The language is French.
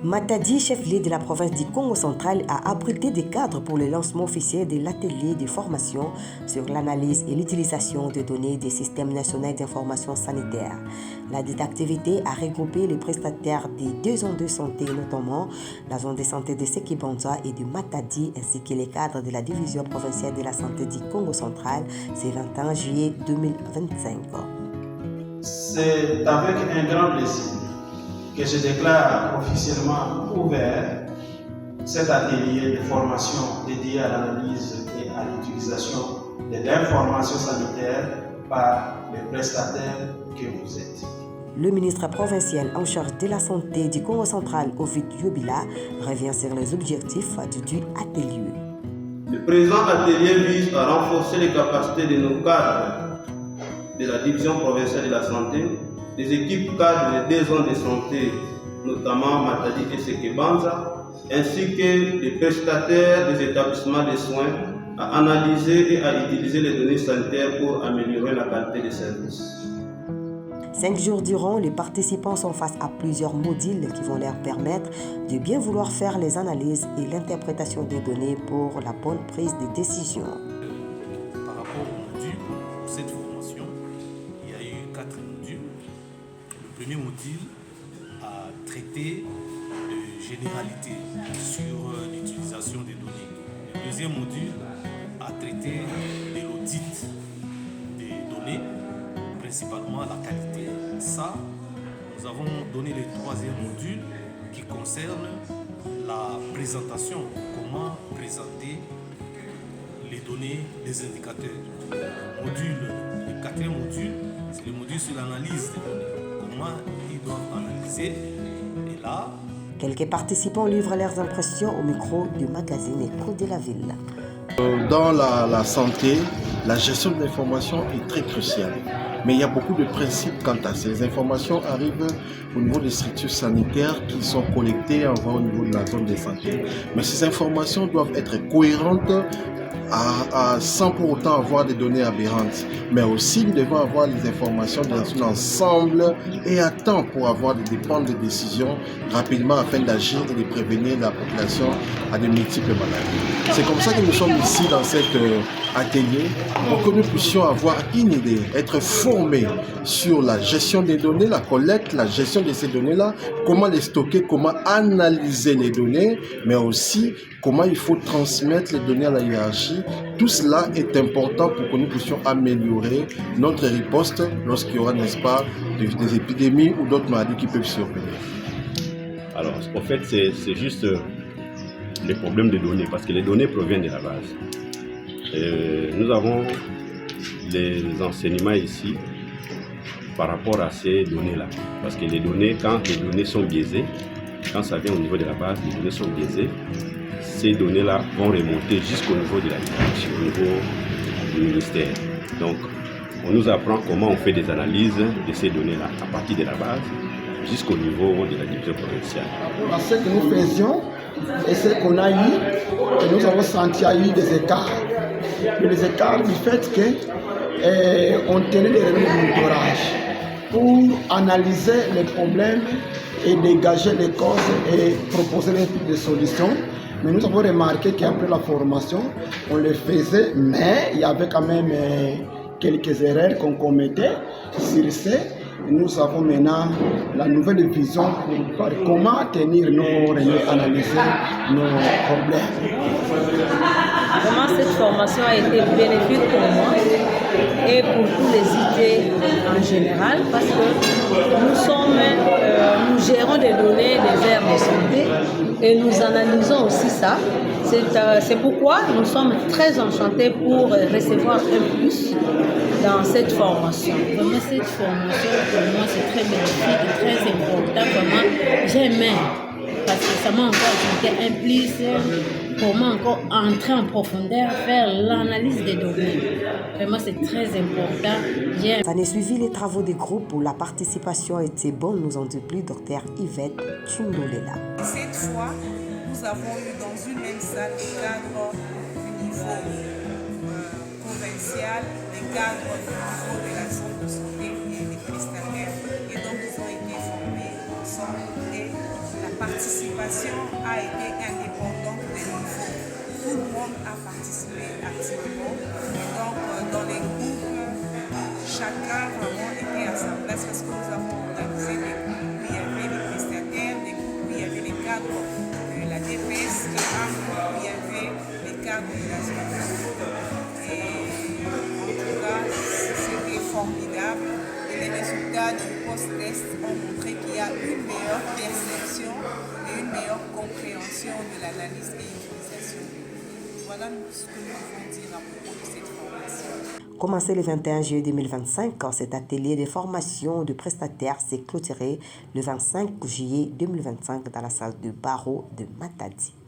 Matadi, chef-lieu de la province du Congo central, a abrité des cadres pour le lancement officiel de l'atelier de formation sur l'analyse et l'utilisation de données des systèmes nationaux d'information sanitaire. La dite activité a regroupé les prestataires des deux zones de santé, notamment la zone de santé de Sekibonza et de Matadi, ainsi que les cadres de la division provinciale de la santé du Congo central, ce 21 juillet 2025. C'est avec un grand plaisir que je déclare officiellement ouvert cet atelier de formation dédié à l'analyse et à l'utilisation de l'information sanitaire par les prestataires que vous êtes. Le ministre provincial en charge de la santé du Congo central, Ovid Yobila, revient sur les objectifs du atelier. Le présent atelier vise à renforcer les capacités de nos cadres de la division provinciale de la santé, des équipes cadres des deux zones de santé, notamment Matadi et Sekebanza, ainsi que des prestataires des établissements de soins à analyser et à utiliser les données sanitaires pour améliorer la qualité des services. 5 jours durant, les participants sont face à plusieurs modules qui vont leur permettre de bien vouloir faire les analyses et l'interprétation des données pour la bonne prise de décision. Par rapport au module, pour cette formation, il y a eu 4 modules. Le premier module a traité de généralité sur l'utilisation des données. Le deuxième module a traité de l'audit des données, principalement la qualité. Ça, nous avons donné le troisième module qui concerne la présentation, comment présenter les données des indicateurs. Le quatrième module, c'est le module sur l'analyse des données. Comment ils doivent analyser. Et là, quelques participants livrent leurs impressions au micro du magazine Écho de la ville. Dans la santé, la gestion de l'information est très cruciale. Mais il y a beaucoup de principes quant à ces informations arrivent au niveau des structures sanitaires qui sont collectées au niveau de la zone de santé. Mais ces informations doivent être cohérentes sans pour autant avoir des données aberrantes. Mais aussi, nous devons avoir les informations dans un ensemble et à temps pour avoir des prendre des décisions rapidement afin d'agir et de prévenir la population à de multiples maladies. C'est comme ça que nous sommes ici dans cet atelier pour que nous puissions avoir une idée, être formés sur la gestion des données, la collecte, la gestion de ces données-là, comment les stocker, comment analyser les données, mais aussi comment il faut transmettre les données à la hiérarchie. Tout cela est important pour que nous puissions améliorer notre riposte lorsqu'il y aura, n'est-ce pas, des épidémies ou d'autres maladies qui peuvent survenir. Alors, en fait, c'est juste les problèmes de données, parce que les données proviennent de la base. Nous avons les enseignements ici par rapport à ces données-là. Parce que les données, quand les données sont biaisées, quand ça vient au niveau de la base, les données sont biaisées, ces données-là vont remonter jusqu'au niveau de la hiérarchie, au niveau du ministère. Donc, on nous apprend comment on fait des analyses de ces données-là, à partir de la base jusqu'au niveau de la division provinciale. Ce que nous faisions et ce qu'on a eu, et nous avons senti qu'il y a eu des écarts. Mais les écarts du fait qu'on tenait les réunions de monitorage pour analyser les problèmes et dégager les causes et proposer des solutions. Mais nous avons remarqué qu'après la formation, on le faisait, mais il y avait quand même quelques erreurs qu'on commettait sur ce. Nous avons maintenant la nouvelle vision pour comment tenir nos réunions, analyser nos problèmes. Vraiment, cette formation a été bénéfique pour moi et pour tous les idées en général parce que nous gérons des données des aires de santé et nous analysons aussi ça. C'est pourquoi nous sommes très enchantés pour recevoir un plus dans cette formation. Vraiment, cette formation, pour moi, c'est très bénéfique et très important. Vraiment, j'aime parce que ça m'a encore ajouté un plus pour moi encore entrer en profondeur, faire l'analyse des données. Vraiment, c'est très important. Ça a suivi les travaux des groupes où la participation était bonne, nous en dit plus Dr Yvette Tundolela. Cette fois, nous avons eu dans une même salle des cadres du niveau provincial, des cadres du niveau de la zone de santé et des prestataires. Et donc, ils ont été formés ensemble et la participation a été indépendante des niveaux. Tout le monde a participé activement. Donc, dans les groupes, chacun vraiment était à sa place parce que nous avons organisé des groupes où il y avait les prestataires, des groupes où il y avait les cadres de la DPS, et un groupe où il y avait les cadres de la structure. Et en tout cas, c'était formidable. Et les résultats du post-test ont montré qu'il y a une meilleure perception et une meilleure compréhension de l'analyse et l'utilisation. Voilà ce que nous pouvons dire à propos de cette formation. Commencé le 21 juillet 2025, cet atelier de formation de prestataires s'est clôturé le 25 juillet 2025 dans la salle de barreau de Matadi.